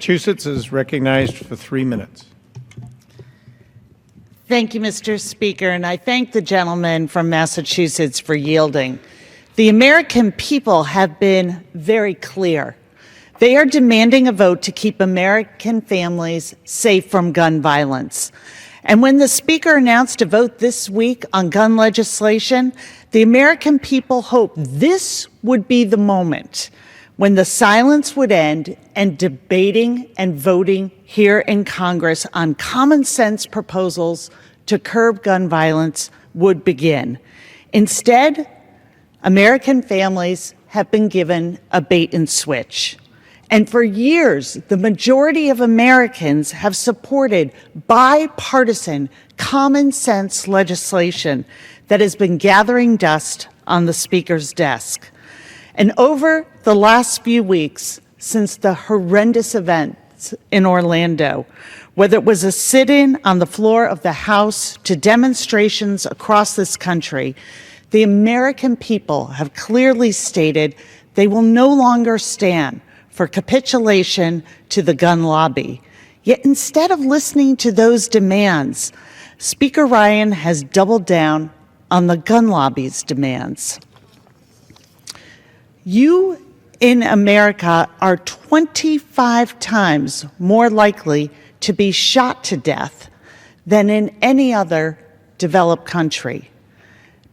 Massachusetts is recognized for 3 minutes. Thank you, Mr. Speaker, and I thank the gentleman from Massachusetts for yielding. The American people have been very clear. They are demanding a vote to keep American families safe from gun violence. And when the Speaker announced a vote this week on gun legislation, the American people hoped this would be the moment when the silence would end and debating and voting here in Congress on common sense proposals to curb gun violence would begin. Instead, American families have been given a bait and switch. And for years, the majority of Americans have supported bipartisan, common sense legislation that has been gathering dust on the Speaker's desk. And over the last few weeks, since the horrendous events in Orlando, whether it was a sit-in on the floor of the House to demonstrations across this country, the American people have clearly stated they will no longer stand for capitulation to the gun lobby. Yet instead of listening to those demands, Speaker Ryan has doubled down on the gun lobby's demands. You in America are 25 times more likely to be shot to death than in any other developed country.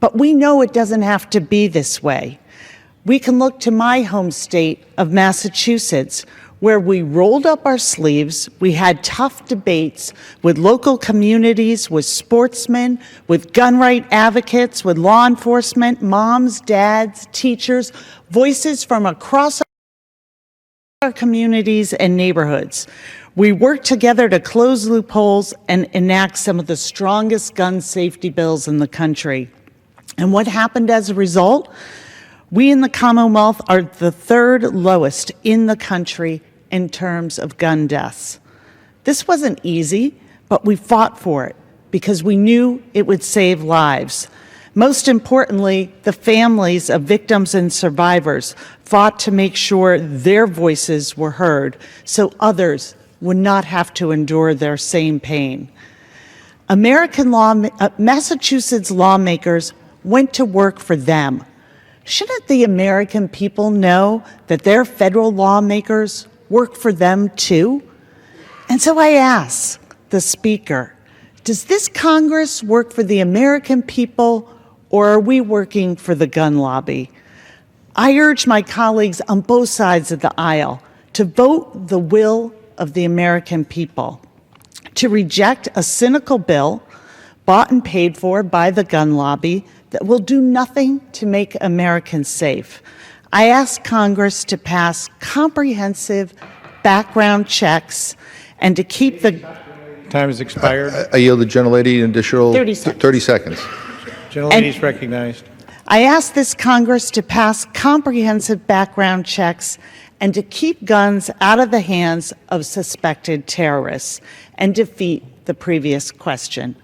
But we know it doesn't have to be this way. We can look to my home state of Massachusetts, where we rolled up our sleeves, we had tough debates with local communities, with sportsmen, with gun right advocates, with law enforcement, moms, dads, teachers, voices from across our communities and neighborhoods. We worked together to close loopholes and enact some of the strongest gun safety bills in the country. And what happened as a result? We in the Commonwealth are the third lowest in the country in terms of gun deaths. This wasn't easy, but we fought for it because we knew it would save lives. Most importantly, the families of victims and survivors fought to make sure their voices were heard so others would not have to endure their same pain. Massachusetts lawmakers went to work for them. Shouldn't the American people know that their federal lawmakers work for them too? And so I ask the Speaker, does this Congress work for the American people, or are we working for the gun lobby? I urge my colleagues on both sides of the aisle to vote the will of the American people, to reject a cynical bill bought and paid for by the gun lobby that will do nothing to make Americans safe. I ask Congress to pass comprehensive background checks and to keep the... Time has expired. I yield the gentlelady an additional 30 seconds. 30 seconds. Gentlelady is recognized. I ask this Congress to pass comprehensive background checks and to keep guns out of the hands of suspected terrorists and defeat the previous question.